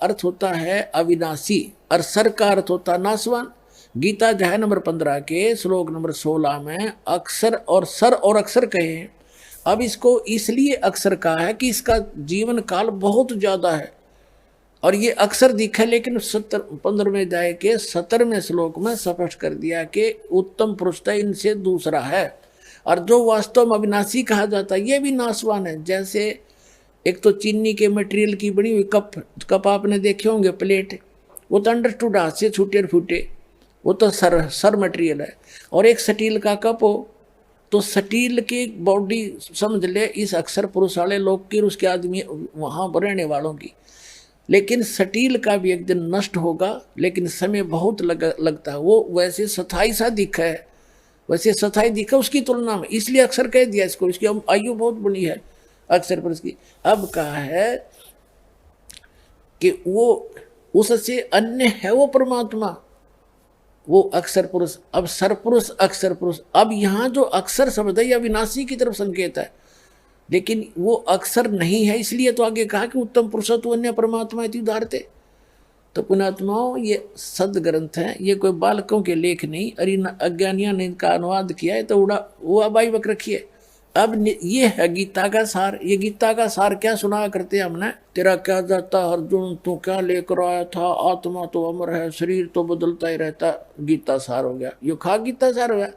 अर्थ होता है अविनाशी और सर का अर्थ होता है नासवान। गीता अध्याय नंबर 15 के श्लोक नंबर 16 में अक्षर और सर और अक्षर कहे हैं। अब इसको इसलिए अक्षर कहा है कि इसका जीवन काल बहुत ज्यादा है और ये अक्षर दिखे, लेकिन 15वें अध्याय के 17वें श्लोक में स्पष्ट कर दिया कि उत्तम पुरुष इनसे दूसरा है। और जो वास्तव में अविनाशी कहा जाता है ये भी नाशवान है। जैसे एक तो चीनी के मटेरियल की बनी हुई कप आपने देखे होंगे, प्लेट, वो तो अंडरस्टूड हाथ से छूटे फूटे, वो तो सर मटेरियल है। और एक स्टील का कप हो तो स्टील की बॉडी समझ ले इस अक्षर पुरुष वाले लोग की, उसके आदमी वहाँ पर रहने वालों की। लेकिन स्टील का भी एक दिन नष्ट होगा, लेकिन समय बहुत लगता है। वो वैसे स्थायी सा दिखा है, वैसे स्थायी दिखा उसकी तुलना में, इसलिए अक्षर कह दिया इसको। इसकी आयु बहुत बड़ी है अक्षर पुरुष की। अब कहा है कि वो उससे अन्य है वो परमात्मा, वो अक्षर पुरुष। अब सरपुरुष अक्षर पुरुष, अब यहाँ जो अक्षर शब्द है यह विनाशी की तरफ संकेत है, लेकिन वो अक्षर नहीं है। इसलिए तो आगे कहा कि उत्तम पुरुषत्व अन्य परमात्मा इति उदाहरते। तो पुणात्माओं ये सद ग्रंथ है, ये कोई बालकों के लेख नहीं। अरे अज्ञानियों ने इनका अनुवाद किया है तो उड़ा वो अबाई बक रखिए। अब ये है गीता का सार। ये गीता का सार क्या सुना करते हमने, तेरा क्या जाता अर्जुन, तू क्या लेकर आया था, आत्मा तो अमर है, शरीर तो बदलता ही रहता। गीता सार हो गया, यो खा गीता सार हो गया।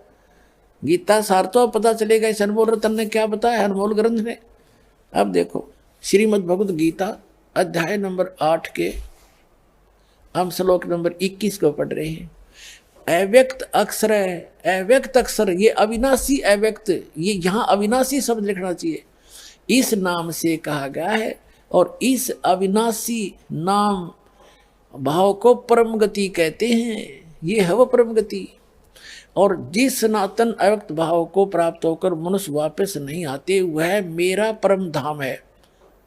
गीता सार तो पता चलेगा इस अनमोल रतन ने क्या बताया, अनमोल ग्रंथ ने। अब देखो श्रीमद् भगवद गीता अध्याय नंबर 8 के हम श्लोक नंबर 21 को पढ़ रहे हैं। अव्यक्त अक्षर है, अव्यक्त अक्षर, ये अविनाशी अव्यक्त, ये यहाँ अविनाशी शब्द लिखना चाहिए, इस नाम से कहा गया है। और इस अविनाशी नाम भाव को परम गति कहते हैं। ये है वो परम गति। और जिस सनातन अव्यक्त भाव को प्राप्त होकर मनुष्य वापस नहीं आते, वह मेरा परम धाम है।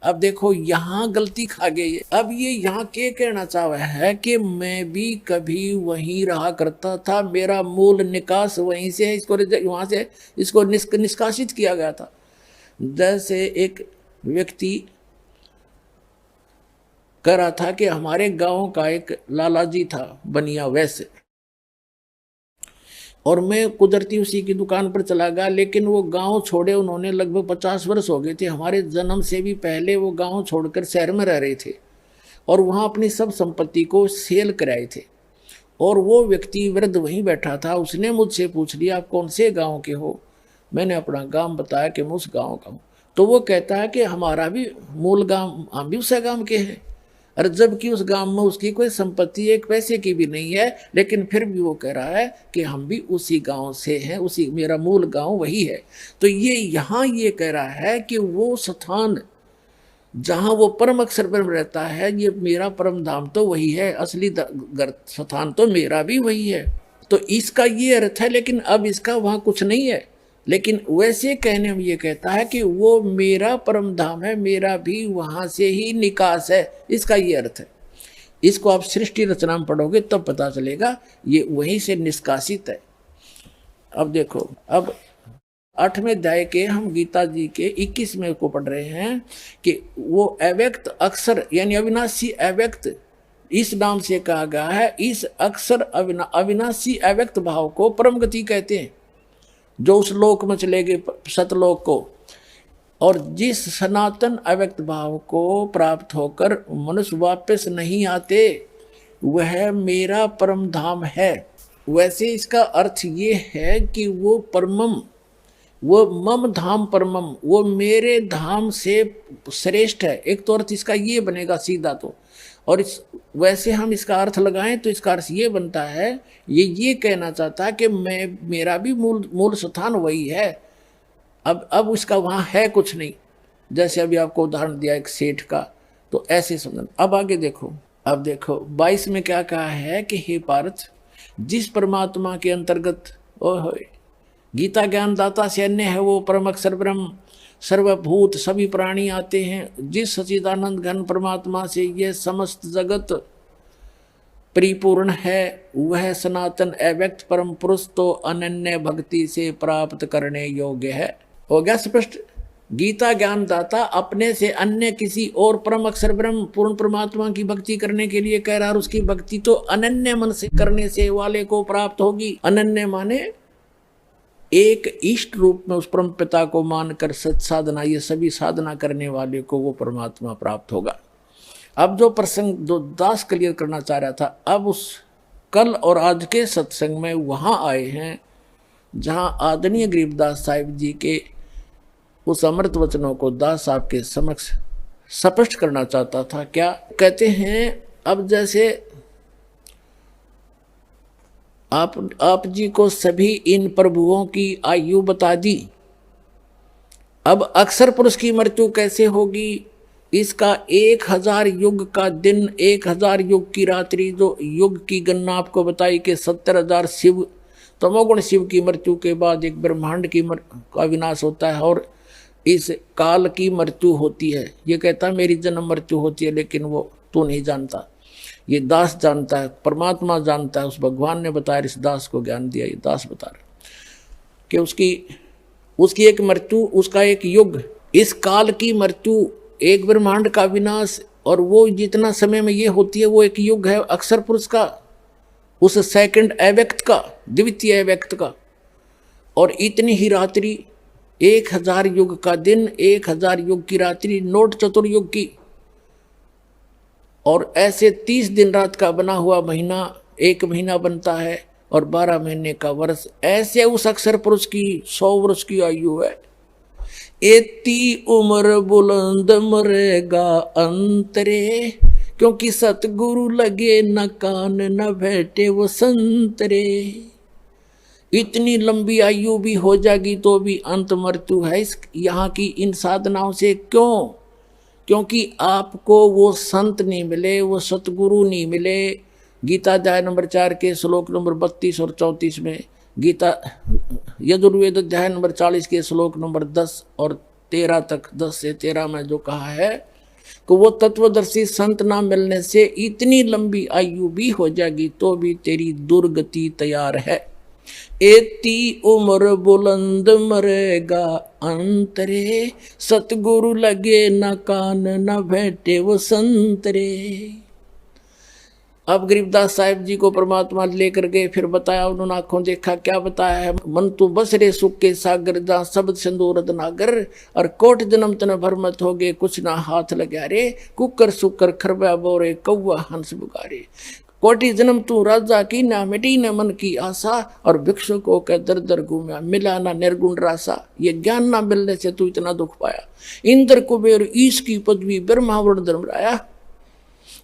अब देखो यहाँ गलती खा गई है। अब ये यहाँ के कहना चाह रहा है कि मैं भी कभी वहीं रहा करता था, मेरा मूल निकास वहीं से है, इसको वहां से इसको निष्कासित किया गया था। जैसे एक व्यक्ति कह रहा था कि हमारे गांव का एक लाला जी था बनिया वैसे, और मैं कुदरती उसी की दुकान पर चला गया। लेकिन वो गांव छोड़े उन्होंने लगभग 50 वर्ष हो गए थे, हमारे जन्म से भी पहले वो गांव छोड़कर शहर में रह रहे थे और वहाँ अपनी सब संपत्ति को सेल कराए थे। और वो व्यक्ति वृद्ध वहीं बैठा था। उसने मुझसे पूछ लिया आप कौन से गाँव के हो। मैंने अपना गाँव बताया कि मैं उस गाँव का हूँ। तो वो कहता है कि हमारा भी मूल गाँव, हम भी उस गाँव के हैं। और जबकि उस गांव में उसकी कोई संपत्ति एक पैसे की भी नहीं है, लेकिन फिर भी वो कह रहा है कि हम भी उसी गांव से हैं, उसी मेरा मूल गांव वही है। तो ये यहाँ ये कह रहा है कि वो स्थान जहाँ वो परम अक्षर पर रहता है, ये मेरा परम धाम तो वही है, असली स्थान तो मेरा भी वही है। तो इसका ये अर्थ है, लेकिन अब इसका वहाँ कुछ नहीं है। लेकिन वैसे कहने में ये कहता है कि वो मेरा परम धाम है, मेरा भी वहां से ही निकास है, इसका ये अर्थ है। इसको आप सृष्टि रचना में पढ़ोगे तब तो पता चलेगा ये वहीं से निष्कासित है। अब देखो, अब 8वें अध्याय के हम गीता जी के 21वें को पढ़ रहे हैं कि वो अव्यक्त अक्षर यानी अविनाशी अव्यक्त इस नाम से कहा गया है। इस अक्षर अविनाशी अव्यक्त भाव को परम गति कहते हैं, जो उस लोक में चले गए सतलोक को। और जिस सनातन अव्यक्त भाव को प्राप्त होकर मनुष्य वापस नहीं आते, वह मेरा परम धाम है। वैसे इसका अर्थ ये है कि वो परमम, वो मम धाम परमम, वो मेरे धाम से श्रेष्ठ है। एक तो अर्थ इसका ये बनेगा सीधा तो। और इस वैसे हम इसका अर्थ लगाएं तो इसका अर्थ ये बनता है, ये कहना चाहता है कि मेरा भी मूल स्थान वही है। अब उसका वहाँ है कुछ नहीं। जैसे अभी आपको उदाहरण दिया एक सेठ का, तो ऐसे समझ। अब आगे देखो, अब देखो 22 में क्या कहा है कि हे पार्थ, जिस परमात्मा के अंतर्गत गीता ज्ञानदाता से अन्य है वो परम अक्षर ब्रह्म सर्वभूत सभी प्राणी आते हैं। जिस सच्चिदानंद घन परमात्मा से यह समस्त जगत परिपूर्ण है, वह सनातन अव्यक्त परम पुरुष तो अनन्य भक्ति से प्राप्त करने योग्य है। हो गया स्पष्ट। गीता ज्ञानदाता अपने से अन्य किसी और परम अक्षर ब्रह्म पूर्ण परमात्मा की भक्ति करने के लिए कह रहा है। उसकी भक्ति तो अनन्य मन से करने से वाले को प्राप्त होगी। अनन्य माने एक इष्ट रूप में उस परम पिता को मानकर सत साधना, ये सभी साधना करने वाले को वो परमात्मा प्राप्त होगा। अब जो प्रसंग जो दास क्लियर करना चाह रहा था, अब उस कल और आज के सत्संग में वहां आए हैं जहां आदरणीय गरीबदास साहिब जी के उस अमृत वचनों को दास साहब के समक्ष स्पष्ट करना चाहता था। क्या कहते हैं, अब जैसे आप जी को सभी इन प्रभुओं की आयु बता दी, अब अक्षर पुरुष की मृत्यु कैसे होगी, इसका 1000 युग का दिन, 1000 युग की रात्रि, जो युग की गणना आपको बताई कि 70,000 शिव तमोगुण शिव की मृत्यु के बाद एक ब्रह्मांड का विनाश होता है और इस काल की मृत्यु होती है। ये कहता है मेरी जन्म मृत्यु होती है, लेकिन वो तू नहीं जानता, ये दास जानता है, परमात्मा जानता है। उस भगवान ने बताया, इस दास को ज्ञान दिया, ये दास बता रहे कि उसकी एक मृत्यु, उसका एक युग, इस काल की मृत्यु, एक ब्रह्मांड का विनाश, और वो जितना समय में ये होती है वो एक युग है अक्षर पुरुष का, उस सेकंड अव्यक्त का, द्वितीय अव्यक्त का। और इतनी ही रात्रि, 1000 युग का दिन, 1000 युग की रात्रि, नोट चतुर्युग की, और ऐसे 30 दिन रात का बना हुआ महीना, एक महीना बनता है, और 12 महीने का वर्ष। ऐसे उस अक्षर पुरुष की 100 वर्ष की आयु है। एती उम्र बुलंद मरेगा अंतरे, क्योंकि सतगुरु लगे न कान न बैठे वो संतरे। इतनी लंबी आयु भी हो जाएगी तो भी अंत मृत्यु है इस यहाँ की इन साधनाओं से। क्यों? क्योंकि आपको वो संत नहीं मिले, वो सतगुरु नहीं मिले। गीता अध्याय नंबर 4 के श्लोक नंबर 32 और 34 में, गीता यजुर्वेद अध्याय नंबर 40 के श्लोक नंबर 10 और 13 तक, 10 से 13 में जो कहा है कि वो तत्वदर्शी संत ना मिलने से इतनी लंबी आयु भी हो जाएगी तो भी तेरी दुर्गति तैयार है। एती उम्र बुलंद मरेगा अंतरे, सतगुरु लगे न कान न बैठे वो संतरे। अब गरीबदास साहिब जी को परमात्मा लेकर गए, फिर बताया, उन्होंने आंखों देखा, क्या बताया है, मन तू बसरे सुख के सागर, जहाँ शब्द सिंदूर नागर, और कोट जन्म तन भरमत हो गए, कुछ ना हाथ लगा रे, कुकर सुकर खरबा बोरे, कौवा हंस बुगारे। कोटि जन्म तू राजा की, ना मिटी न मन की आशा, और भिक्षुकों के दर दर घूमा, मिला ना निर्गुण रासा। ये ज्ञान ना मिलने से तू इतना दुख पाया। इंद्र कुबेर ईश की पदवी ब्रह्मावरण धर्मराया,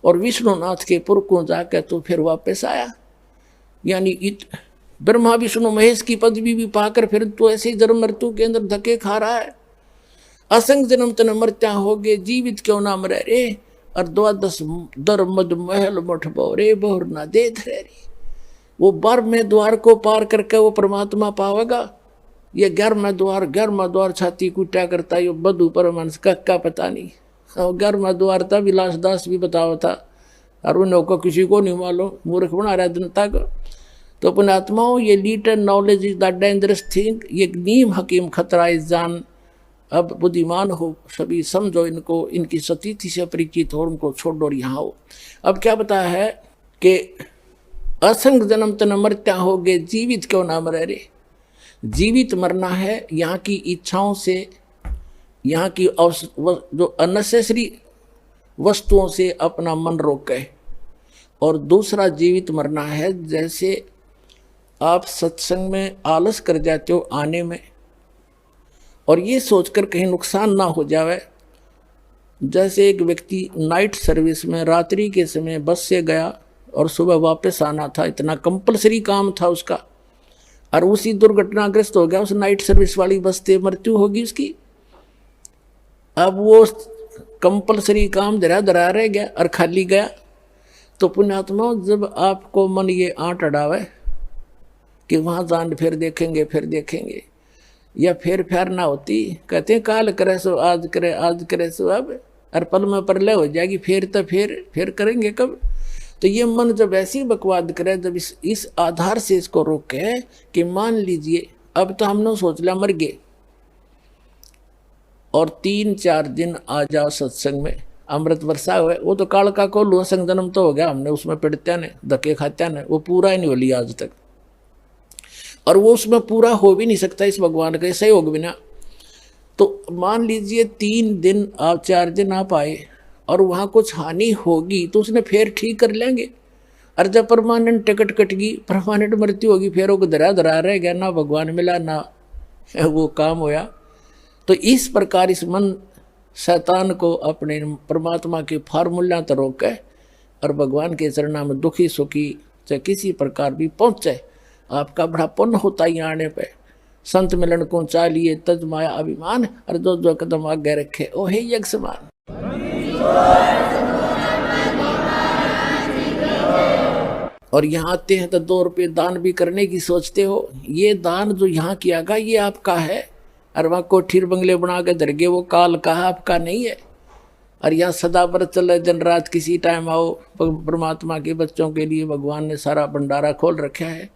और विष्णुनाथ के पुर को जाकर तो फिर वापस आया। यानी ब्रह्मा विष्णु महेश की पदवी भी पाकर फिर तो ऐसे ही जन्म मृत्यु के अंदर धक्के खा रहा है। असंग जन्म तन मृत्या हो गए, जीवित क्यों ना मरे रे, और 12 दर मद महल मठ बोरे, बोर ना दे धरे रे। वो 12वें द्वार को पार करके वो परमात्मा पावेगा। ये 11वां द्वार छाती कुटा करता, ये बधु परमंश का पता नहीं। 11वां द्वार था, विलास दास भी बताओ था, और उन्हों को किसी को नहीं मालूम, मूर्ख बना रहा जनता को। तो अपने आत्माओं, ये little knowledge is the dangerous thing, ये नीम हकीम खतरा इस जान। अब बुद्धिमान हो सभी, समझो इनको, इनकी सतीथि से परिचित हो, उनको छोड़ो और यहाँ हो। अब क्या बताया है कि असंग जन्म तन मरत्या हो गए, जीवित क्यों ना मरे रे। जीवित मरना है यहाँ की इच्छाओं से, यहाँ की जो अननेसेसरी वस्तुओं से अपना मन रोके। और दूसरा जीवित मरना है, जैसे आप सत्संग में आलस कर जाते हो आने में, और ये सोचकर कहीं नुकसान ना हो जाए। जैसे एक व्यक्ति नाइट सर्विस में रात्रि के समय बस से गया और सुबह वापस आना था, इतना कंपलसरी काम था उसका, और उसी दुर्घटनाग्रस्त हो गया, उस नाइट सर्विस वाली बस से मृत्यु होगी उसकी। अब वो कंपलसरी काम धरा धरा रह गया और खाली गया। तो पुण्यात्मा, जब आपको मन ये आंट अड़ावे कि वहाँ जान फिर देखेंगे, या फिर ना होती, कहते हैं काल करे सो आज करे, आज करे सो अब, और पल में परलय हो जाएगी, फिर करेंगे कब। तो ये मन जब ऐसी बकवाद करे, जब इस आधार से इसको रोके कि मान लीजिए अब तो हमने सोच लिया मर गए, और 3-4 दिन आ जाओ सत्संग में, अमृत वर्षा हुए। वो तो काल का को लुआ संग जन्म तो हो गया हमने, उसमें पिड़त्या ने धक्के खात्या ने, वो पूरा ही नहीं हो लिया आज तक, और वो उसमें पूरा हो भी नहीं सकता इस भगवान के सहयोग बिना। तो मान लीजिए 3 दिन आप 4 दिन आप आए और वहाँ कुछ हानि होगी तो उसने फिर ठीक कर लेंगे। और जब परमानेंट टिकट कट गई, परमानेंट मृत्यु होगी, फिर वो धरा धरा रह गया, ना भगवान मिला ना वो काम होया। तो इस प्रकार इस मन शैतान को अपने परमात्मा के फार्मूला तो रोके और भगवान के चरणों में दुखी सुखी चाहे किसी प्रकार भी पहुँचे। आपका बड़ा पुण्य होता ही आने पे। संत मिलन को चालिए तज माया अभिमान, और जो जो कदम आगे रखे ओ हे यज्ञ समान। और यहाँ आते हैं तो 2 रुपये दान भी करने की सोचते हो। ये दान जो यहाँ किया गया ये आपका है, और वहाँ कोठीर बंगले बना के धरगे वो काल का आपका नहीं है। और यहाँ सदा व्रत चले, दिन रात किसी टाइम आओ, परमात्मा के बच्चों के लिए भगवान ने सारा भंडारा खोल रखा है।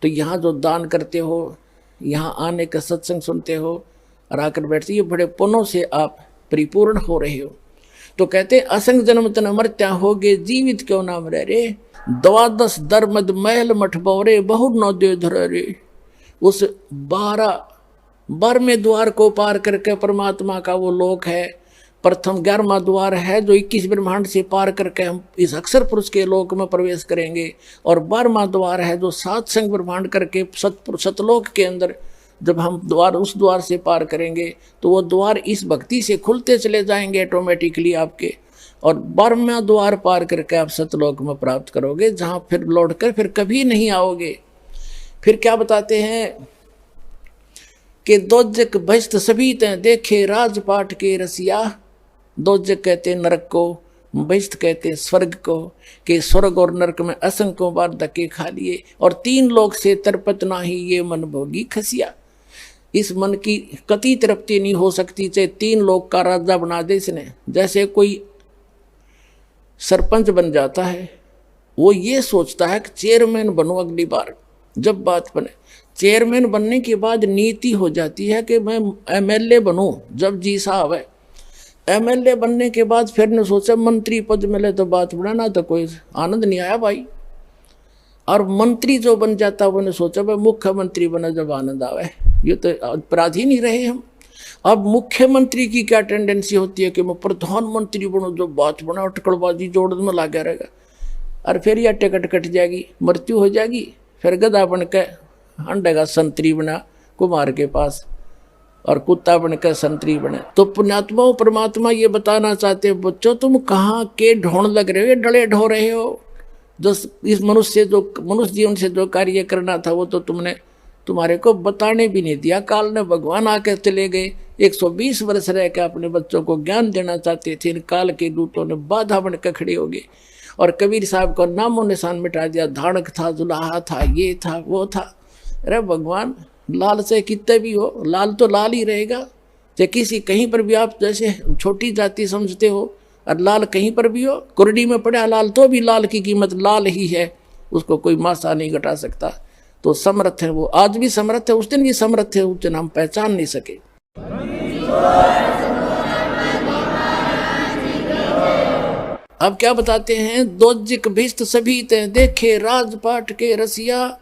तो यहाँ जो दान करते हो, यहाँ आने का सत्संग सुनते हो और आकर बैठते, ये बड़े पुण्यों से आप परिपूर्ण हो रहे हो। तो कहते असंग जन्म तन मर्त्या होगे, जीवित क्यों नाम रह रे, 12 दरमद महल मठ बौरे, बहु नौ दे धर रे। उस 12वें द्वार को पार करके परमात्मा का वो लोक है। प्रथम 11वां द्वार है जो 21 ब्रह्मांड से पार करके हम इस अक्षर पुरुष के लोक में प्रवेश करेंगे। और 12वां द्वार है जो 7 संग ब्रह्मांड करके सतलोक के अंदर जब हम उस द्वार से पार करेंगे तो वो द्वार इस भक्ति से खुलते चले जाएंगे ऑटोमेटिकली आपके। और 12वां द्वार पार करके आप सतलोक में प्राप्त करोगे, जहाँ फिर लौट कर फिर कभी नहीं आओगे। फिर क्या बताते हैं कि दोजक भस्त सभी तय देखे, राजपाट के रसिया। दोजक कहते नरक को, भस्त कहते स्वर्ग को, कि स्वर्ग और नरक में असंख्यों बार धक्के खा लिए, और 3 लोक से तरपत नाही ये मन भोगी खसिया। इस मन की कति तृप्ति नहीं हो सकती, चाहे 3 लोक का राजा बना दे इसने। जैसे कोई सरपंच बन जाता है, वो ये सोचता है कि चेयरमैन बनूं अगली बार। जब बात बने चेयरमैन बनने के बाद नीति हो जाती है कि मैं MLA बनूं, जब जी साहब है। MLA बनने के बाद फिर ने सोचा मंत्री पद मिले तो बात बढ़ाना, तो कोई आनंद नहीं आया भाई। और मंत्री जो बन जाता वो ने सोचा भाई मुख्यमंत्री बना जब आनंद आवे। ये तो अपराधी नहीं रहे हम। अब मुख्यमंत्री की क्या टेंडेंसी होती है कि मैं प्रधानमंत्री बनूं, जो बात बना अटकड़बाजी जोड़ में लगा रहेगा। और फिर यह टिकट कट जाएगी, मृत्यु हो जाएगी, फिर गधा बन के अंडेगा संतरी बना कुमार के पास, और कुत्ता बनकर संतरी बने। तो पुण्यात्मा परमात्मा ये बताना चाहते हैं, बच्चों तुम कहाँ के ढोंड लग रहे हो, डले ढो रहे हो। जो इस मनुष्य जीवन से जो कार्य करना था वो तो तुम्हारे को बताने भी नहीं दिया। काल ने भगवान आकर चले गए, 120 वर्ष रह के अपने बच्चों को ज्ञान देना चाहते थे। इन काल के दूतों ने बाधा बनकर खड़े हो गए और कबीर साहब को नामो निशान मिटा दिया। धाड़क था, जुलाहा था, ये था वो था। अरे भगवान, लाल से कितने भी हो, लाल तो लाल ही रहेगा। चाहे किसी कहीं पर भी आप जैसे छोटी जाति समझते हो और लाल कहीं पर भी हो, कुरडी में पड़ा लाल तो भी लाल की कीमत लाल ही है, उसको कोई मासा नहीं घटा सकता। तो समर्थ है वो, आज भी समर्थ है, उस दिन भी समर्थ है, उस दिन हम पहचान नहीं सके। अब क्या बताते हैं, दोजिक भिस्त सभी ते देखे, राजपाट के रसिया,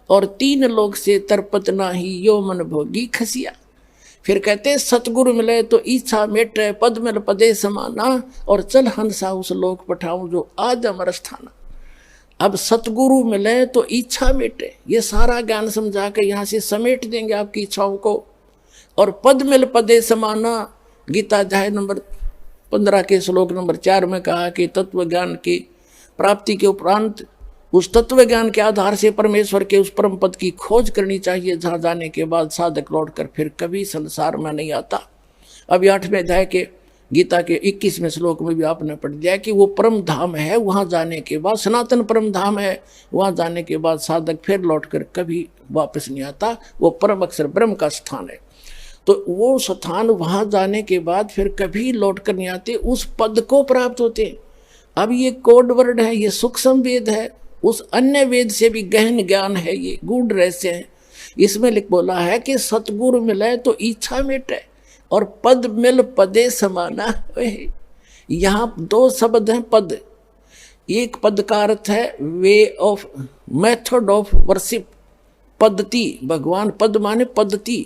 और 3 लोग से तरपत नाही यो मन भोगी खसिया। फिर कहते सतगुरु मिले तो इच्छा मेटे, पद मिल पदे समाना, और चल हंसा उस लोक पठाऊं जो आज अमर स्थाना। अब सतगुरु मिले तो इच्छा मेटे, ये सारा ज्ञान समझा के यहाँ से समेट देंगे आपकी इच्छाओं को। और पद मिल पदे समाना, गीता अध्याय नंबर 15 के श्लोक नंबर 4 में कहा कि तत्व ज्ञान की प्राप्ति के उपरांत उस तत्व ज्ञान के आधार से परमेश्वर के उस परम पद की खोज करनी चाहिए, जहाँ जाने के बाद साधक लौटकर फिर कभी संसार में नहीं आता। अब 8वें अध्याय के गीता के 21वें श्लोक में भी आपने पढ़ लिया कि वो परम धाम है, वहाँ जाने के बाद सनातन परम धाम है, वहाँ जाने के बाद साधक फिर लौटकर कभी वापस नहीं आता। वो परम अक्षर ब्रह्म का स्थान है। तो वो स्थान वहाँ जाने के बाद फिर कभी लौट कर नहीं आते, उस पद को प्राप्त होते। अब ये कोड वर्ड है, ये सूक्ष्म वेद है, उस अन्य वेद से भी गहन ज्ञान है, ये गूढ़ रहस्य है। इसमें लिख बोला है कि सतगुरु मिले तो इच्छा मिटे, और पद मिल पदे समाना। यहाँ दो शब्द हैं पद। एक पद का अर्थ है way of, method of worship, पद्धति। भगवान, पद माने पद्धति,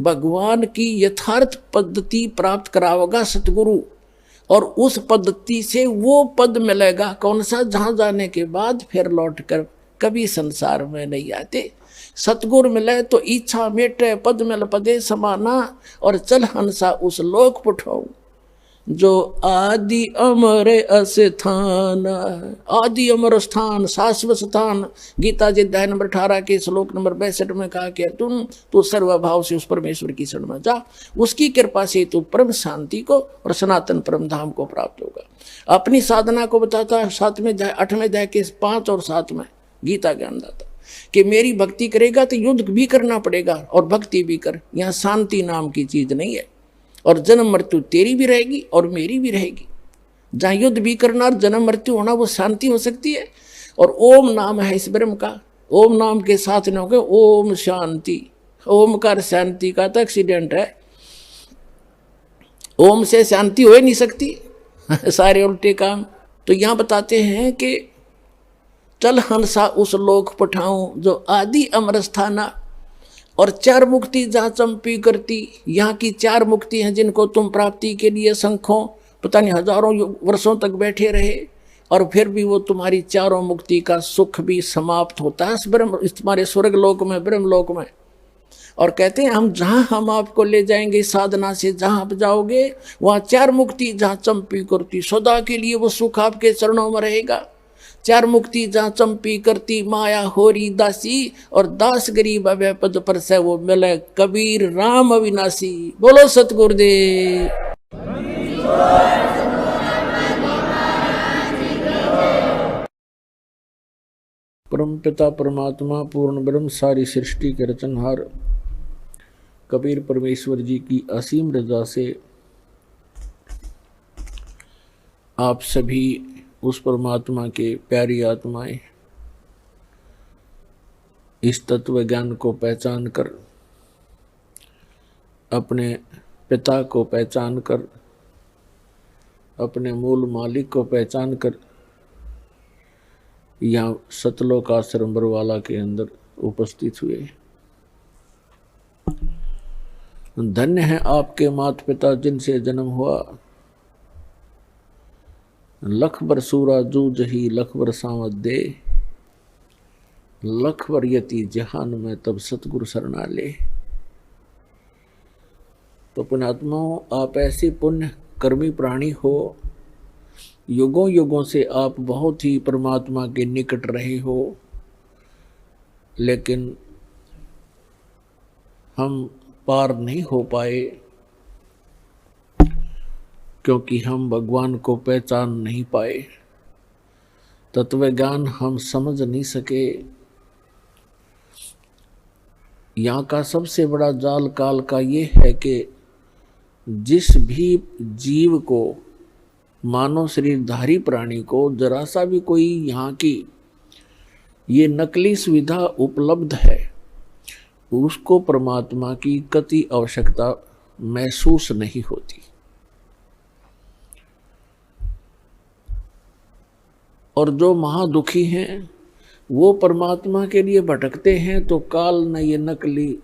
भगवान की यथार्थ पद्धति प्राप्त करावेगा सतगुरु, और उस पद्धति से वो पद मिलेगा। कौन सा? जहां जाने के बाद फिर लौट कर कभी संसार में नहीं आते। सतगुरु मिले तो इच्छा मेटे, पद मिल पदे समाना, और चल हंसा उस लोक पुठाऊं जो आदि अमर अस्थान। आदि अमर स्थान, शाश्वत स्थान। गीता जी अध्याय नंबर 18 के श्लोक नंबर 62 में कहा कि तुम तो सर्वभाव से उस परमेश्वर की शरण में जा, उसकी कृपा से तू परम शांति को और सनातन परम धाम को प्राप्त होगा। अपनी साधना को बताता 8वें अध्याय के 5 और 7 में गीता ज्ञानदाता कि मेरी भक्ति करेगा तो युद्ध भी करना पड़ेगा और भक्ति भी कर। यहाँ शांति नाम की चीज नहीं है, और जन्म मृत्यु तेरी भी रहेगी और मेरी भी रहेगी। जहाँ युद्ध भी करना और जन्म मृत्यु होना वो शांति हो सकती है। और ओम नाम है इस ब्रह्म का, ओम नाम के साथ न होगा ओम शांति। ओमकार शांति का तो एक्सीडेंट है, ओम से शांति हो ही नहीं सकती। सारे उल्टे काम। तो यहाँ बताते हैं कि चल हंसा उस लोक पठाऊं जो आदि अमर स्थाना, और 4 मुक्ति जहाँ चंपी करती। यहाँ की 4 मुक्ति हैं जिनको तुम प्राप्ति के लिए संखों पता नहीं हजारों वर्षों तक बैठे रहे, और फिर भी वो तुम्हारी 4 मुक्ति का सुख भी समाप्त होता है इस तुम्हारे स्वर्ग लोक में, ब्रह्म लोक में। और कहते हैं हम आपको ले जाएंगे साधना से, जहाँ आप जाओगे वहाँ 4 मुक्ति जहाँ चंपी करती, सदा के लिए वो सुख आपके चरणों में रहेगा। 4 मुक्ति जहाँ चंपी करती माया होरी दासी, और दास गरीब अभय पद पर से वो मिले कबीर राम अविनाशी। बोलो सतगुरुदेव। परम पिता परमात्मा पूर्ण ब्रह्म सारी सृष्टि के रचनहार कबीर परमेश्वर जी की असीम रजा से आप सभी उस परमात्मा के प्यारी आत्माएं इस तत्व ज्ञान को पहचान कर, अपने पिता को पहचान कर, अपने मूल मालिक को पहचान कर यहाँ सतलोक आश्रम बरवाला के अंदर उपस्थित हुए। धन्य है आपके माता पिता जिनसे जन्म हुआ। लख बर सूरा जूझ ही लख बर सावत दे, लख बर यति जहान में तब सतगुरु शरणा ले। तो पुण्यात्माओं, आप ऐसे पुण्य कर्मी प्राणी हो, युगों युगों से आप बहुत ही परमात्मा के निकट रहे हो, लेकिन हम पार नहीं हो पाए क्योंकि हम भगवान को पहचान नहीं पाए, तत्व ज्ञान हम समझ नहीं सके। यहाँ का सबसे बड़ा जाल काल का ये है कि जिस भी जीव को, मानव शरीरधारी प्राणी को जरा सा भी कोई यहाँ की ये नकली सुविधा उपलब्ध है, उसको परमात्मा की कति आवश्यकता महसूस नहीं होती। और जो महादुखी हैं वो परमात्मा के लिए भटकते हैं, तो काल न ये नकली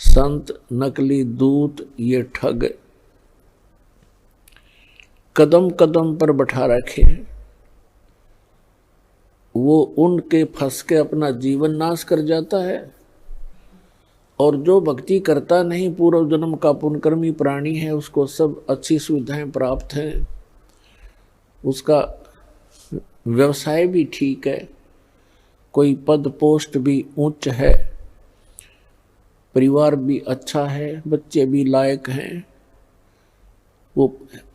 संत, नकली दूत, ये ठग कदम कदम पर बैठा रखे हैं। वो उनके फंस के अपना जीवन नाश कर जाता है। और जो भक्ति करता नहीं, पूर्व जन्म का पुण्यकर्मी प्राणी है, उसको सब अच्छी सुविधाएं प्राप्त हैं, उसका व्यवसाय भी ठीक है, कोई पद पोस्ट भी उच्च है, परिवार भी अच्छा है, बच्चे भी लायक हैं, वो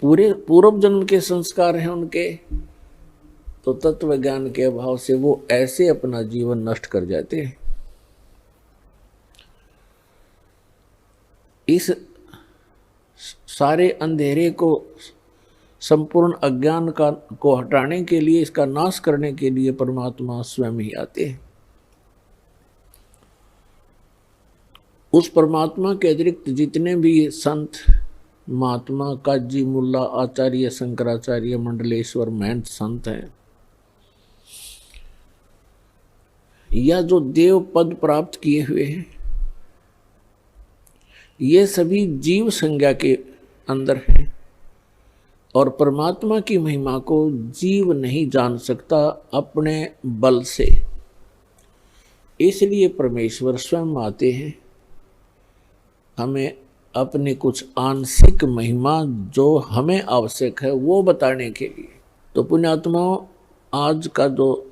पूरे पूर्व जन्म के संस्कार हैं उनके, तो तत्व ज्ञान के अभाव से वो ऐसे अपना जीवन नष्ट कर जाते हैं। इस सारे अंधेरे को, संपूर्ण अज्ञान को हटाने के लिए, इसका नाश करने के लिए परमात्मा स्वयं ही आते हैं। उस परमात्मा के अतिरिक्त जितने भी संत महात्मा काजी मुल्ला आचार्य शंकराचार्य मंडलेश्वर महंत संत हैं, या जो देव पद प्राप्त किए हुए हैं, ये सभी जीव संज्ञा के अंदर हैं और परमात्मा की महिमा को जीव नहीं जान सकता अपने बल से। इसलिए परमेश्वर स्वयं आते हैं हमें अपनी कुछ आंशिक महिमा जो हमें आवश्यक है वो बताने के लिए। तो पुण्यात्माओं, आज का जो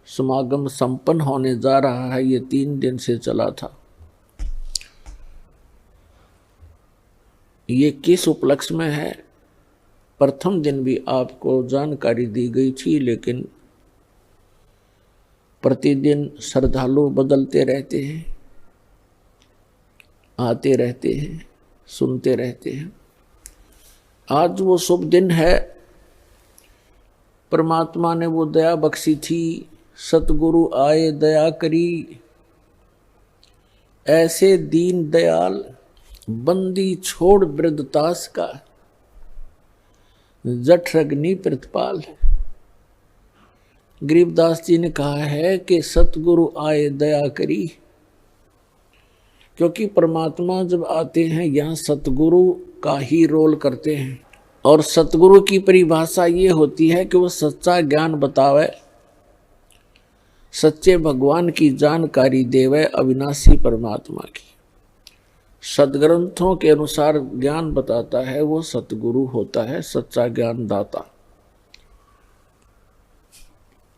समागम संपन्न होने जा रहा है, ये 3 दिन से चला था। ये किस उपलक्ष्य में है? प्रथम दिन भी आपको जानकारी दी गई थी, लेकिन प्रतिदिन श्रद्धालु बदलते रहते हैं, आते रहते हैं, सुनते रहते हैं। आज वो शुभ दिन है, परमात्मा ने वो दया बख्शी थी, सतगुरु आए दया करी, ऐसे दीन दयाल बंदी छोड़ वृद्धतास का, जठरग्नि प्रतिपाल। गरीबदास जी ने कहा है कि सतगुरु आए दया करी, क्योंकि परमात्मा जब आते हैं यहाँ सतगुरु का ही रोल करते हैं। और सतगुरु की परिभाषा ये होती है कि वो सच्चा ज्ञान बतावे, सच्चे भगवान की जानकारी देवे, अविनाशी परमात्मा की। सदग्रंथों के अनुसार ज्ञान बताता है वो सतगुरु होता है, सच्चा ज्ञान दाता।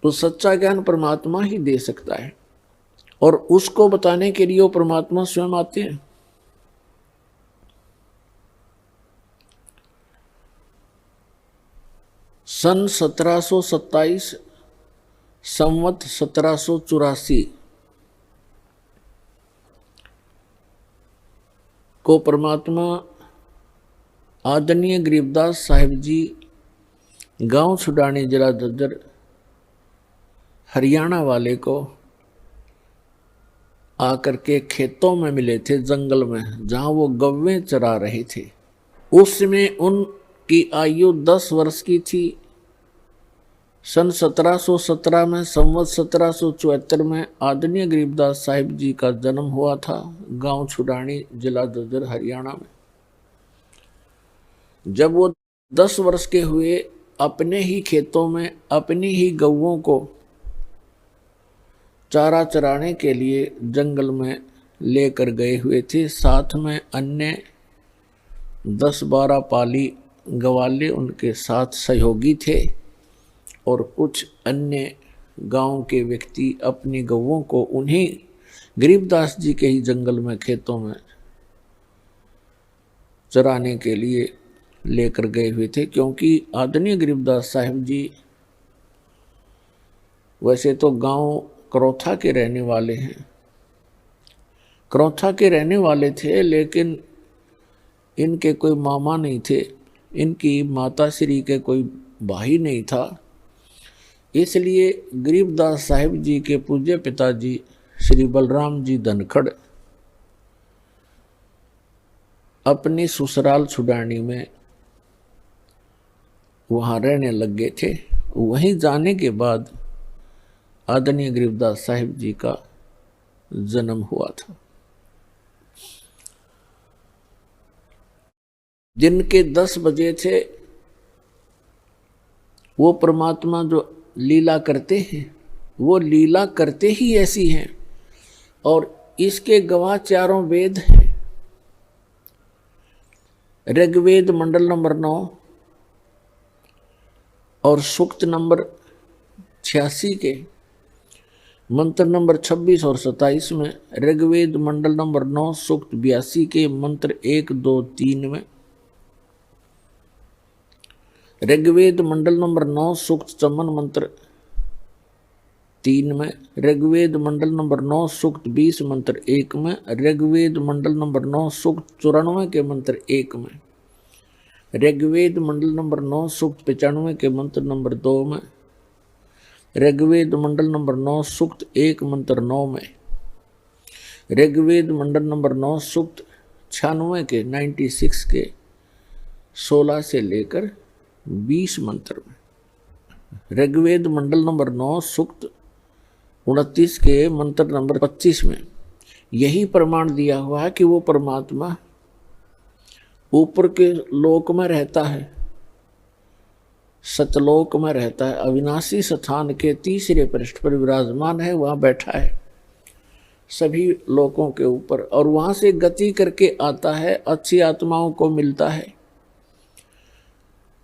तो सच्चा ज्ञान परमात्मा ही दे सकता है और उसको बताने के लिए वो परमात्मा स्वयं आते हैं। सन 1727 संवत 1784 को परमात्मा आदरणीय गरीबदास साहिब जी गांव छुड़ानी जिला दद्दर हरियाणा वाले को आकर के खेतों में मिले थे, जंगल में, जहां वो गव्वें चरा रहे थे। उस समय उनकी आयु 10 वर्ष की थी। सन 1717 में, संवत 1774 में आदरणीय गरीबदास साहिब जी का जन्म हुआ था गांव छुड़ानी जिला दद्दर हरियाणा में। जब वो 10 वर्ष के हुए, अपने ही खेतों में अपनी ही गौओं को चारा चराने के लिए जंगल में लेकर गए हुए थे। साथ में अन्य 10-12 पाली गवाले उनके साथ सहयोगी थे और कुछ अन्य गांव के व्यक्ति अपनी गौओं को उन्हीं गरीबदास जी के ही जंगल में, खेतों में चराने के लिए लेकर गए हुए थे। क्योंकि आदरणीय गरीबदास साहिब जी वैसे तो गांव करौथा के रहने वाले हैं, करौथा के रहने वाले थे, लेकिन इनके कोई मामा नहीं थे, इनकी माता श्री के कोई भाई नहीं था। इसलिए गरीबदास साहिब जी के पूज्य पिताजी श्री बलराम जी धनखड़ अपनी ससुराल छुड़ानी में वहाँ रहने लग गए थे। वहीं जाने के बाद आदरणीय गरीबदास साहिब जी का जन्म हुआ था। दिन के 10 बजे थे। वो परमात्मा जो लीला करते हैं, वो लीला करते ही ऐसी हैं और इसके गवाह चारों वेद हैं। ऋग्वेद मंडल नंबर 9 और सूक्त नंबर 86 के मंत्र नंबर 26 और 27 में, ऋग्वेद मंडल नंबर 9 सूक्त 82 के मंत्र 1, 2, 3 में, ऋग्वेद मंडल नंबर 9 सूक्त 54 मंत्र 3 में, ऋग्वेद मंडल नंबर 9 सूक्त 20 मंत्र 1 में, ऋग्वेद मंडल नंबर 9 सूक्त 94 के मंत्र 1 में, ऋग्वेद मंडल नंबर 9 सूक्त 95 के मंत्र नंबर 2 में, ऋग्वेद मंडल नंबर 9 सूक्त 1 मंत्र 9 में, ऋग्वेद मंडल नंबर 9 सूक्त 96 के 96 के 16 से लेकर 20 मंत्र में, ऋग्वेद मंडल नंबर 9 सूक्त 29 के मंत्र नंबर 25 में यही प्रमाण दिया हुआ है कि वो परमात्मा ऊपर के लोक में रहता है, सतलोक में रहता है, अविनाशी स्थान के तीसरे पृष्ठ पर विराजमान है, वहाँ बैठा है सभी लोकों के ऊपर, और वहाँ से गति करके आता है, अच्छी आत्माओं को मिलता है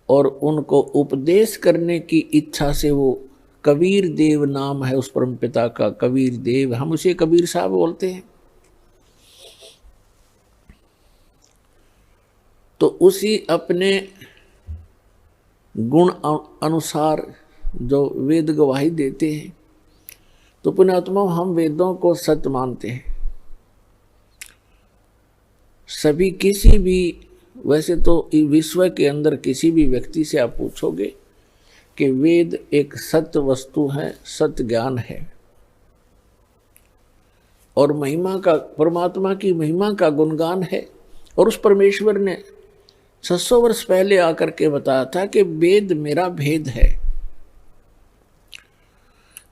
और उनको उपदेश करने की इच्छा से वो कबीर देव नाम है उस परम पिता का, कबीर देव, हम उसे कबीर साहब बोलते हैं। तो उसी अपने गुण अनुसार जो वेद गवाही देते हैं, तो पुण्यात्मा हम वेदों को सत्य मानते हैं सभी। किसी भी, वैसे तो विश्व के अंदर किसी भी व्यक्ति से आप पूछोगे कि वेद एक सत्य वस्तु है, सत्य ज्ञान है, और महिमा का, परमात्मा की महिमा का गुणगान है। और उस परमेश्वर ने 600 वर्ष पहले आकर के बताया था कि वेद मेरा भेद है,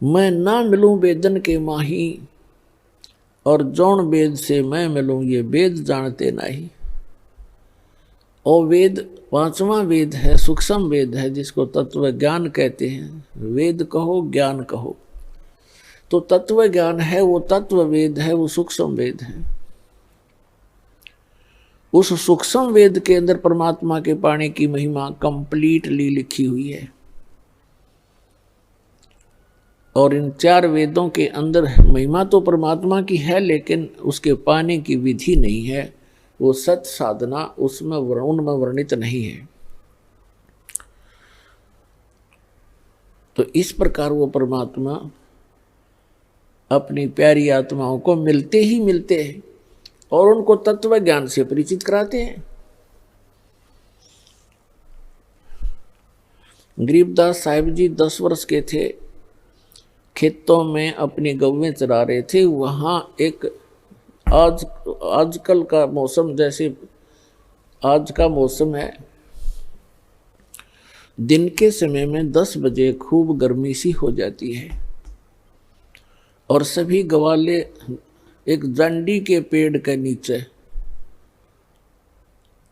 मैं ना मिलूं वेदन के माही, और जौन वेद से मैं मिलूं ये वेद जानते नहीं। और वेद 5वां वेद है, सूक्ष्म वेद है, जिसको तत्व ज्ञान कहते हैं। वेद कहो ज्ञान कहो, तो तत्व ज्ञान है वो तत्व वेद है, वो सूक्ष्म वेद है। उस सूक्ष्म वेद के अंदर परमात्मा के पाने की महिमा कंप्लीटली लिखी हुई है, और इन 4 वेदों के अंदर महिमा तो परमात्मा की है, लेकिन उसके पाने की विधि नहीं है, वो सत साधना उसमें उनमें वर्णित नहीं है। तो इस प्रकार वो परमात्मा अपनी प्यारी आत्माओं को मिलते ही मिलते हैं और उनको तत्व ज्ञान से परिचित कराते हैं। गरीबदास साहिब जी 10 वर्ष के थे, खेतों में अपनी गौवें चरा रहे थे। वहाँ एक आजकल का मौसम, जैसे आज का मौसम है, दिन के समय में 10 बजे खूब गर्मी सी हो जाती है, और सभी गवाले एक जंडी के पेड़ के नीचे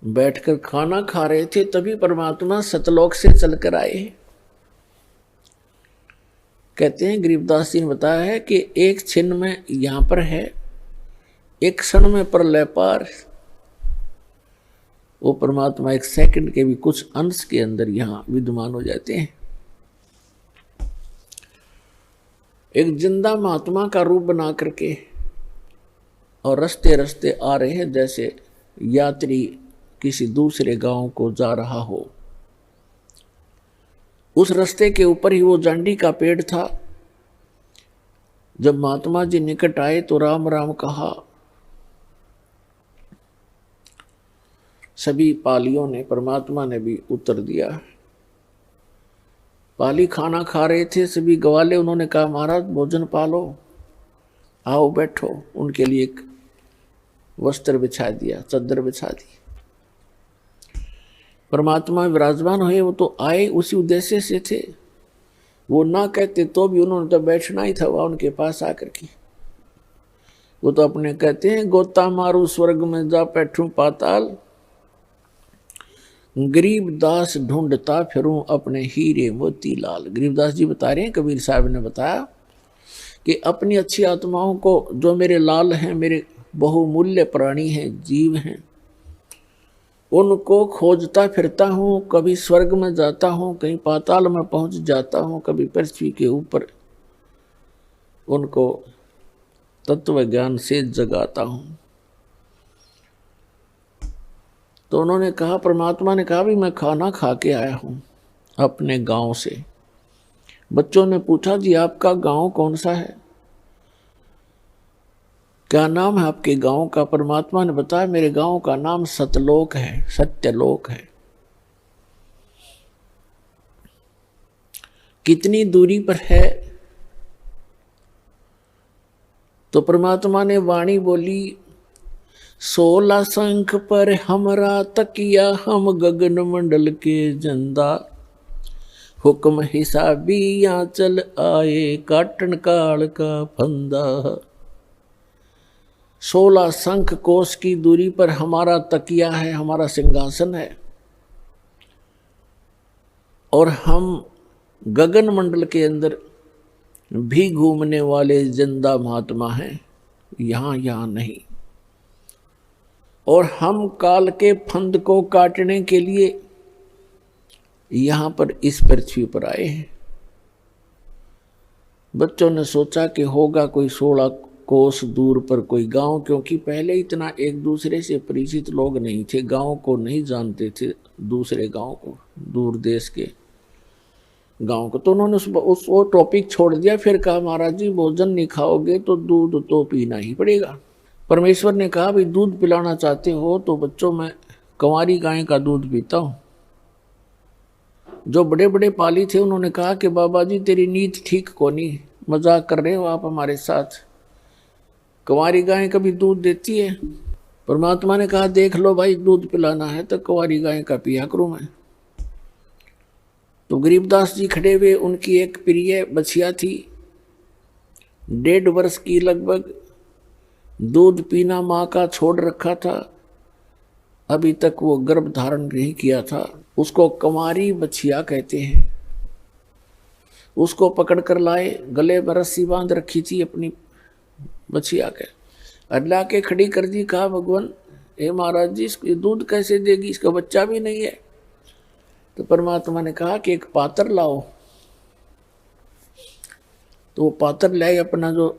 बैठकर खाना खा रहे थे। तभी परमात्मा सतलोक से चलकर आए। कहते हैं गरीबदास जी ने बताया है कि एक क्षण में यहाँ पर है, एक क्षण में प्रलय पार। वो परमात्मा एक सेकंड के भी कुछ अंश के अंदर यहाँ विद्यमान हो जाते हैं। एक जिंदा महात्मा का रूप बना करके और रस्ते रस्ते आ रहे हैं, जैसे यात्री किसी दूसरे गांव को जा रहा हो। उस रास्ते के ऊपर ही वो जांडी का पेड़ था। जब महात्मा जी निकट आए तो राम राम कहा। सभी पालियों ने, परमात्मा ने भी उत्तर दिया। पाली खाना खा रहे थे सभी गवाले, उन्होंने कहा महाराज भोजन पालो, आओ बैठो। उनके लिए एक वस्त्र बिछा दिया, चादर बिछा दी। परमात्मा विराजमान हुए। वो तो आए उसी उद्देश्य से थे, वो ना कहते तो भी उन्होंने तो बैठना ही था वहाँ उनके पास आकर के। वो तो अपने कहते हैं गोता मारू स्वर्ग में जा बैठूं पाताल, गरीबदास ढूंढता फिरूं अपने हीरे मोती लाल। गरीबदास जी बता रहे हैं, कबीर साहब ने बताया कि अपनी अच्छी आत्माओं को, जो मेरे लाल हैं, मेरे बहुमूल्य प्राणी हैं, जीव हैं, उनको खोजता फिरता हूँ। कभी स्वर्ग में जाता हूँ, कहीं पाताल में पहुँच जाता हूँ, कभी पृथ्वी के ऊपर उनको तत्व ज्ञान से जगाता हूँ। तो उन्होंने कहा, परमात्मा ने कहा भी मैं खाना खा के आया हूँ अपने गांव से। बच्चों ने पूछा जी आपका गांव कौन सा है, क्या नाम है आपके गांव का? परमात्मा ने बताया मेरे गांव का नाम सतलोक है, सत्यलोक है। कितनी दूरी पर है? तो परमात्मा ने वाणी बोली, 16 शंख पर हमरा तकिया, हम गगन मंडल के जंदा, हुक्म हिसाबी यहाँ चल आए, काटन काल का फंदा। 16 शंख कोस की दूरी पर हमारा तकिया है, हमारा सिंहासन है, और हम गगन मंडल के अंदर भी घूमने वाले जिंदा महात्मा हैं, यहाँ नहीं। और हम काल के फंद को काटने के लिए यहाँ पर इस पृथ्वी पर आए हैं। बच्चों ने सोचा कि होगा कोई 16 कोस दूर पर कोई गांव, क्योंकि पहले इतना एक दूसरे से परिचित लोग नहीं थे, गांव को नहीं जानते थे, दूसरे गांव को, दूर देश के गांव को। तो उन्होंने वो टॉपिक छोड़ दिया। फिर कहा, महाराज जी भोजन नहीं खाओगे तो दूध तो पीना ही पड़ेगा। परमेश्वर ने कहा, भाई दूध पिलाना चाहते हो तो बच्चों मैं कंवारी गाय का दूध पीता हूँ। जो बड़े बड़े पाली थे उन्होंने कहा कि बाबा जी तेरी नीत ठीक को नहीं, मजाक कर रहे हो आप हमारे साथ, कंवारी गाय कभी दूध देती है? परमात्मा ने कहा, देख लो भाई, दूध पिलाना है तो कंवारी गाय का पिया करूं मैं। तो गरीबदास जी खड़े हुए, उनकी एक प्रिय बछिया थी, 1.5 वर्ष की लगभग, दूध पीना माँ का छोड़ रखा था, अभी तक वो गर्भ धारण नहीं किया था। उसको कंवारी बछिया कहते हैं। उसको पकड़ कर लाए, गले में रस्सी बांध रखी थी अपनी बछिया के, अल्लाह के खड़ी कर दी। कहा, भगवान हे महाराज जी, इसको दूध कैसे देगी, इसका बच्चा भी नहीं है। तो परमात्मा ने कहा कि एक पात्र लाओ। तो वो पात्र लाए, अपना जो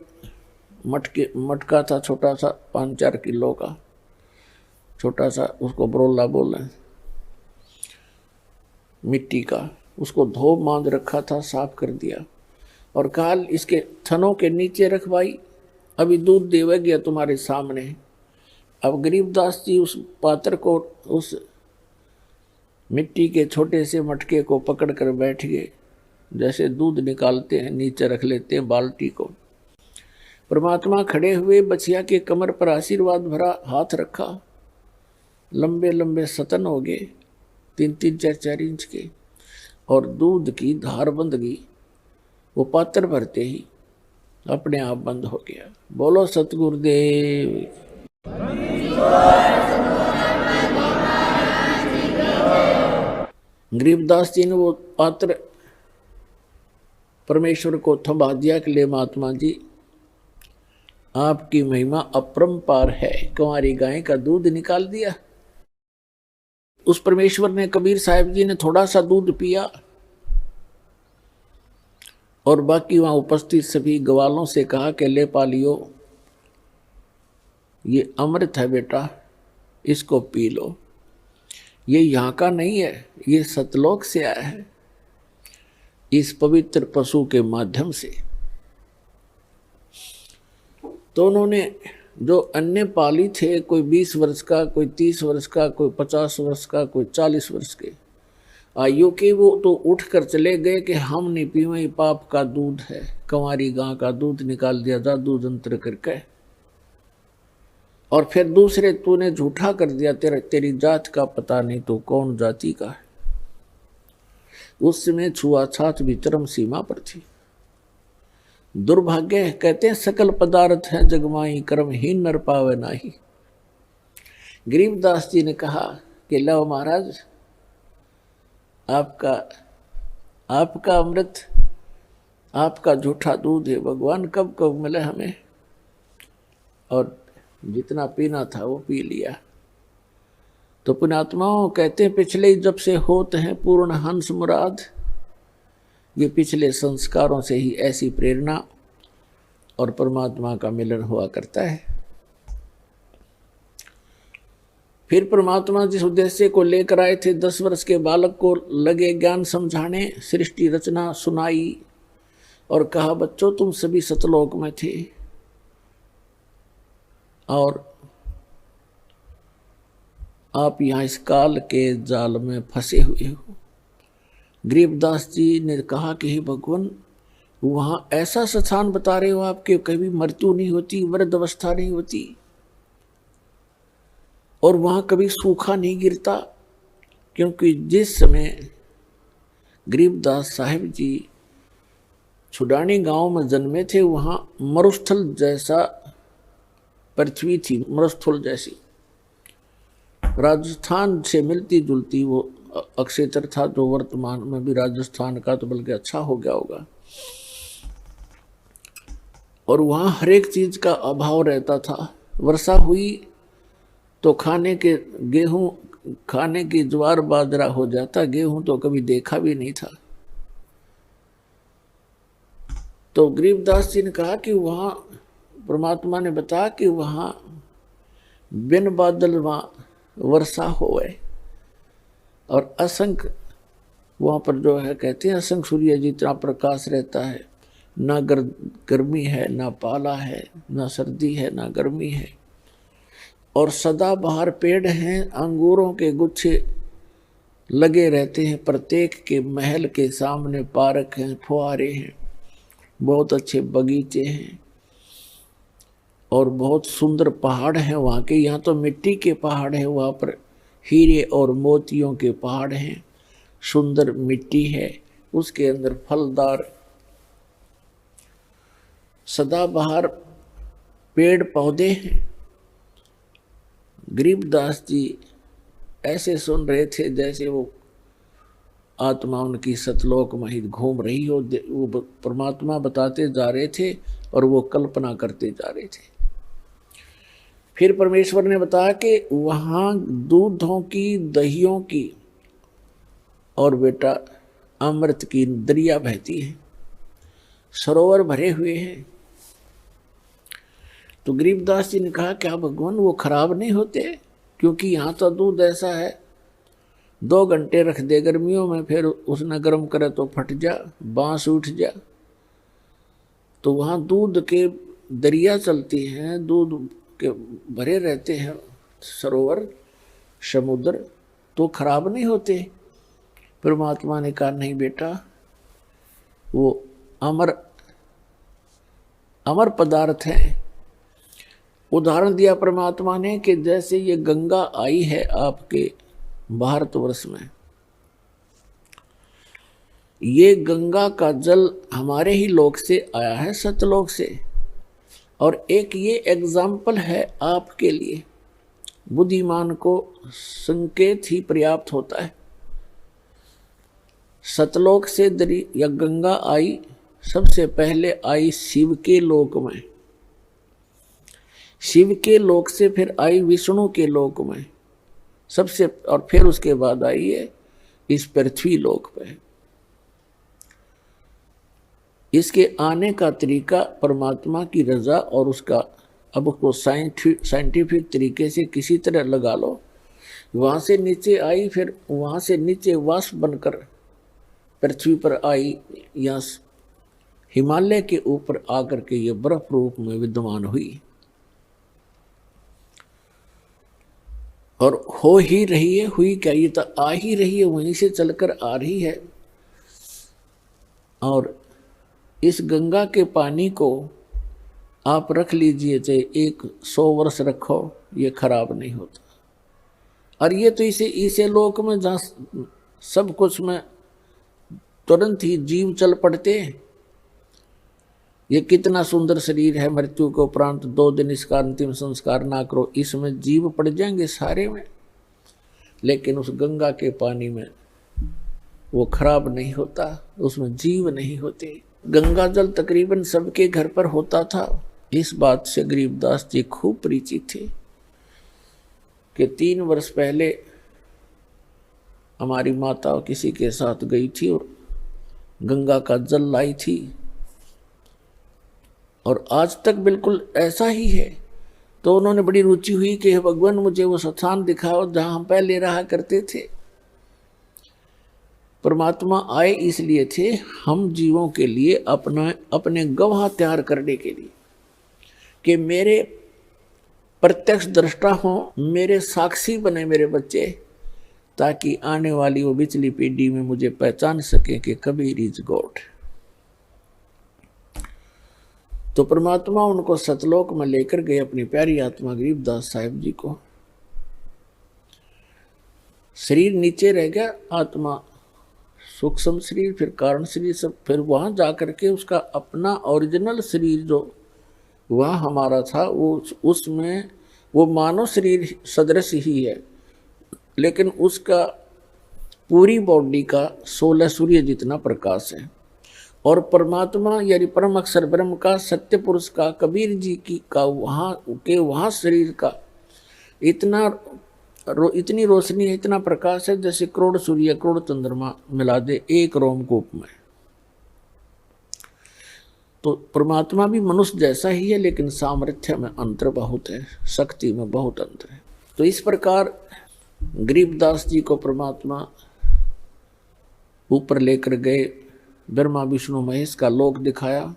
मटका था छोटा सा, 5-4 किलो का छोटा सा, उसको बरोला बोले, मिट्टी का, उसको धो बांध रखा था, साफ कर दिया और कहा, इसके थनों के नीचे रख भाई, अभी दूध देवे गया तुम्हारे सामने। अब गरीबदास जी उस पात्र को, उस मिट्टी के छोटे से मटके को पकड़ कर बैठ गए, जैसे दूध निकालते हैं नीचे रख लेते हैं बाल्टी को। परमात्मा खड़े हुए, बछिया के कमर पर आशीर्वाद भरा हाथ रखा, लंबे लंबे सतन हो गए, 3-3, 4-4 इंच के, और दूध की धार बंध गई। वो पात्र भरते ही अपने आप बंद हो गया। बोलो सतगुरुदेव। गरीबदास जी ने वो पात्र परमेश्वर को थमा दिया के लिए, महात्मा जी आपकी महिमा अपरंपार है, कंवारी गाय का दूध निकाल दिया। उस परमेश्वर ने, कबीर साहब जी ने थोड़ा सा दूध पिया और बाकी वहां उपस्थित सभी ग्वालों से कहा कि ले पालियो, ये अमृत है बेटा, इसको पी लो। ये यहाँ का नहीं है, ये सतलोक से आया है, इस पवित्र पशु के माध्यम से। तो उन्होंने जो अन्य पाली थे, कोई 20 वर्ष का, कोई 30 वर्ष का, कोई 50 वर्ष का, कोई 40 वर्ष के आयु के, वो तो उठ कर चले गए कि हम नहीं पीवे, पाप का दूध है, कंवारी गां का दूध निकाल दिया जादू जंत्र करके। और फिर दूसरे तूने झूठा कर दिया, तेरी जात का पता नहीं तो कौन जाति का है। उस समय छुआछात भी चरम सीमा पर थी। दुर्भाग्य कहते हैं, सकल पदार्थ है जगमाई, कर्महीन नर पावे नाही। गरीबदास जी ने कहा कि लो महाराज, आपका अमृत, आपका झूठा दूध है भगवान, कब कब मिले हमें। और जितना पीना था वो पी लिया। तो पुण्यात्माओं कहते हैं, पिछले जब से होते हैं पूर्ण हंस मुराद, ये पिछले संस्कारों से ही ऐसी प्रेरणा और परमात्मा का मिलन हुआ करता है। फिर परमात्मा जिस उद्देश्य को लेकर आए थे, 10 वर्ष के बालक को लगे ज्ञान समझाने, सृष्टि रचना सुनाई और कहा, बच्चों तुम सभी सतलोक में थे और आप यहाँ इस काल के जाल में फंसे हुए हो। गरीबदास जी ने कहा कि हे भगवान, वहां ऐसा स्थान बता रहे हो आपके कभी मृत्यु नहीं होती, वृद्ध अवस्था नहीं होती, और वहां कभी सूखा नहीं गिरता। क्योंकि जिस समय गरीबदास साहिब जी छुडानी गांव में जन्मे थे, वहां मरुस्थल जैसा पृथ्वी थी, मरुस्थल जैसी, राजस्थान से मिलती जुलती वो अक्षेत्र था, जो वर्तमान में भी राजस्थान का तो बल्कि अच्छा हो गया होगा। और वहाँ हर एक चीज का अभाव रहता था। वर्षा हुई तो खाने के गेहूं, खाने की ज्वार बाजरा हो जाता, गेहूं तो कभी देखा भी नहीं था। तो गरीबदास जी ने कहा कि वहाँ परमात्मा ने बताया कि वहाँ बिन बादल वहाँ वर्षा होए, और असंख्य वहाँ पर जो है कहते हैं असंख्य सूर्य जितना प्रकाश रहता है, ना गर्मी है, ना पाला है, ना सर्दी है, ना गर्मी है, और सदा बाहर पेड़ हैं, अंगूरों के गुच्छे लगे रहते हैं, प्रत्येक के महल के सामने पार्क हैं, फुहारे हैं, बहुत अच्छे बगीचे हैं, और बहुत सुंदर पहाड़ हैं वहाँ के। यहाँ तो मिट्टी के पहाड़ हैं, वहाँ पर हीरे और मोतियों के पहाड़ हैं, सुंदर मिट्टी है, उसके अंदर फलदार सदाबहार पेड़ पौधे हैं। गरीबदास जी ऐसे सुन रहे थे जैसे वो आत्मा उनकी सतलोक में ही घूम रही हो। वो परमात्मा बताते जा रहे थे और वो कल्पना करते जा रहे थे। फिर परमेश्वर ने बताया कि वहाँ दूधों की, दहियों की और बेटा अमृत की दरिया बहती है, सरोवर भरे हुए हैं। तो गरीबदास जी ने कहा क्या भगवान वो खराब नहीं होते? क्योंकि यहाँ तो दूध ऐसा है 2 घंटे रख दे गर्मियों में, फिर उसने गर्म करे तो फट जा, बांस उठ जा। तो वहाँ दूध के दरिया चलती हैं, दूध के भरे रहते हैं सरोवर, समुद्र, तो खराब नहीं होते। परमात्मा ने कहा नहीं बेटा, वो अमर पदार्थ है। उदाहरण दिया परमात्मा ने कि जैसे ये गंगा आई है आपके भारतवर्ष में, ये गंगा का जल हमारे ही लोक से आया है, सतलोक से, और एक ये एग्जाम्पल है आपके लिए। बुद्धिमान को संकेत ही पर्याप्त होता है। सतलोक से दरी या गंगा आई, सबसे पहले आई शिव के लोक में, शिव के लोक से फिर आई विष्णु के लोक में सबसे, और फिर उसके बाद आई है इस पृथ्वी लोक पे। इसके आने का तरीका परमात्मा की रजा और उसका, अब उसको साइंटिफिक तरीके से किसी तरह लगा लो। वहां से नीचे आई, फिर वहां से नीचे वाष्प बनकर पृथ्वी पर आई, या हिमालय के ऊपर आकर के ये बर्फ रूप में विद्यमान हुई, और हो ही रही है। हुई क्या, ये तो आ ही रही है, वहीं से चलकर आ रही है। और इस गंगा के पानी को आप रख लीजिए, चाहे 100 वर्ष रखो, ये खराब नहीं होता। और ये तो इसे लोक में जहाँ सब कुछ में तुरंत ही जीव चल पड़ते हैं। ये कितना सुंदर शरीर है, मृत्यु के उपरांत 2 दिन इसका अंतिम संस्कार ना करो, इसमें जीव पड़ जाएंगे सारे में। लेकिन उस गंगा के पानी में वो खराब नहीं होता, उसमें जीव नहीं होते। गंगा जल तकरीबन सबके घर पर होता था। इस बात से गरीबदास जी खूब परिचित थे कि 3 वर्ष पहले हमारी माता किसी के साथ गई थी और गंगा का जल लाई थी, और आज तक बिल्कुल ऐसा ही है। तो उन्होंने बड़ी रुचि हुई कि भगवान मुझे वो स्थान दिखाओ जहां हम पहले रहा करते थे। परमात्मा आए इसलिए थे, हम जीवों के लिए अपने गवाह तैयार करने के लिए, कि मेरे प्रत्यक्ष दृष्टा हों, मेरे साक्षी बने मेरे बच्चे, ताकि आने वाली वो पिछली पीढ़ी में मुझे पहचान सके कि कबीर इज गॉड। तो परमात्मा उनको सतलोक में लेकर गए, अपनी प्यारी आत्मा गरीबदास साहिब जी को। शरीर नीचे रह गया, आत्मा सूक्ष्म शरीर, फिर कारण शरीर सब, फिर वहां जाकर के उसका अपना ओरिजिनल शरीर जो वह हमारा था, वो उसमें वो मानव शरीर सदृश ही है, लेकिन उसका पूरी बॉडी का 16 सूर्य जितना प्रकाश है। और परमात्मा यानी परम अक्षर ब्रह्म का, सत्य पुरुष का, कबीर जी की का वहाँ शरीर का इतनी रोशनी है, इतना प्रकाश है, जैसे करोड़ सूर्य करोड़ चंद्रमा मिला दे एक रोमकूप में। तो परमात्मा भी मनुष्य जैसा ही है, लेकिन सामर्थ्य में अंतर बहुत है, शक्ति में बहुत अंतर है। तो इस प्रकार गरीबदास जी को परमात्मा ऊपर लेकर गए, ब्रह्मा विष्णु महेश का लोक दिखाया,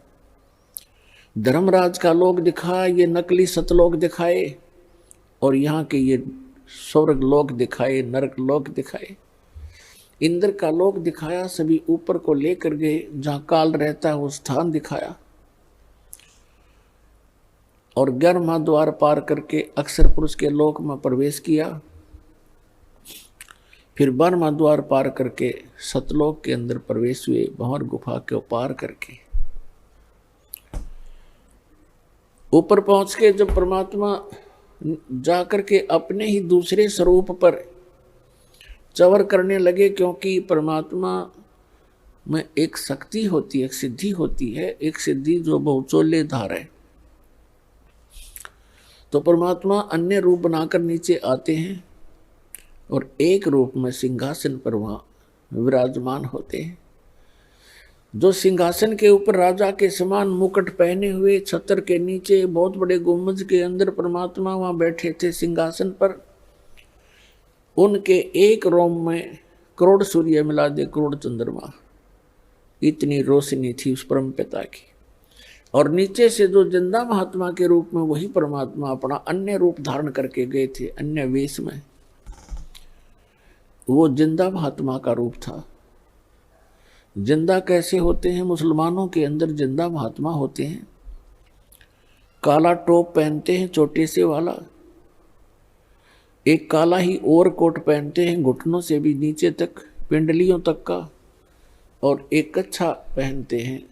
धर्मराज का लोक दिखाया, ये नकली सतलोक दिखाए, और यहाँ के ये स्वर्ग लोक दिखाए, नरक लोक दिखाए, इंद्र का लोक दिखाया, सभी ऊपर को लेकर गए, जहाँ काल रहता है वो स्थान दिखाया, और 11वां द्वार पार करके अक्षर पुरुष के लोक में प्रवेश किया। फिर 12वां द्वार पार करके सतलोक के अंदर प्रवेश हुए, भंवर गुफा के पार करके। ऊपर पहुंच के जब परमात्मा जाकर के अपने ही दूसरे स्वरूप पर चवर करने लगे, क्योंकि परमात्मा में एक शक्ति होती है, एक सिद्धि होती है, एक सिद्धि जो बहुचोले धार है। तो परमात्मा अन्य रूप बनाकर नीचे आते हैं और एक रूप में सिंहासन पर वहां विराजमान होते हैं। जो सिंहासन के ऊपर राजा के समान मुकुट पहने हुए, छत्र के नीचे बहुत बड़े गुम्बज के अंदर परमात्मा वहां बैठे थे सिंहासन पर, उनके एक रोम में करोड़ सूर्य मिला दे करोड़ चंद्रमा, इतनी रोशनी थी उस परम पिता की। और नीचे से जो जिंदा महात्मा के रूप में वही परमात्मा अपना अन्य रूप धारण करके गए थे, अन्य वेश में, वो जिंदा महात्मा का रूप था। जिंदा कैसे होते हैं? मुसलमानों के अंदर जिंदा महात्मा होते हैं, काला टोप पहनते हैं छोटे से वाला, एक काला ही ओवर कोट पहनते हैं घुटनों से भी नीचे तक, पिंडलियों तक का, और एक कच्छा पहनते हैं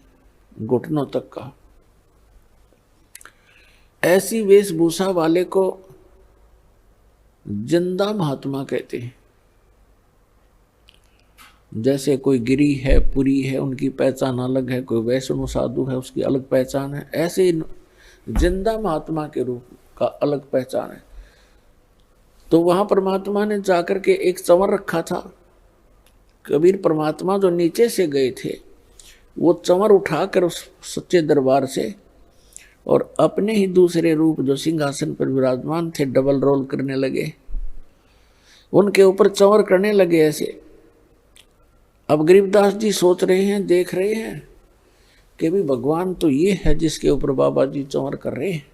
घुटनों तक का। ऐसी वेशभूषा वाले को जिंदा महात्मा कहते हैं। जैसे कोई गिरी है, पुरी है, उनकी पहचान अलग है, कोई वैष्णव साधु है, उसकी अलग पहचान है, ऐसे जिंदा महात्मा के रूप का अलग पहचान है। तो वहां परमात्मा ने जाकर के एक चंवर रखा था। कबीर परमात्मा जो नीचे से गए थे, वो चंवर उठाकर उस सच्चे दरबार से और अपने ही दूसरे रूप जो सिंहासन पर विराजमान थे डबल रोल करने लगे, उनके ऊपर चंवर करने लगे ऐसे। अब गरीबदास जी सोच रहे हैं, देख रहे हैं कि भी भगवान तो ये है जिसके ऊपर बाबा जी चंवर कर रहे हैं।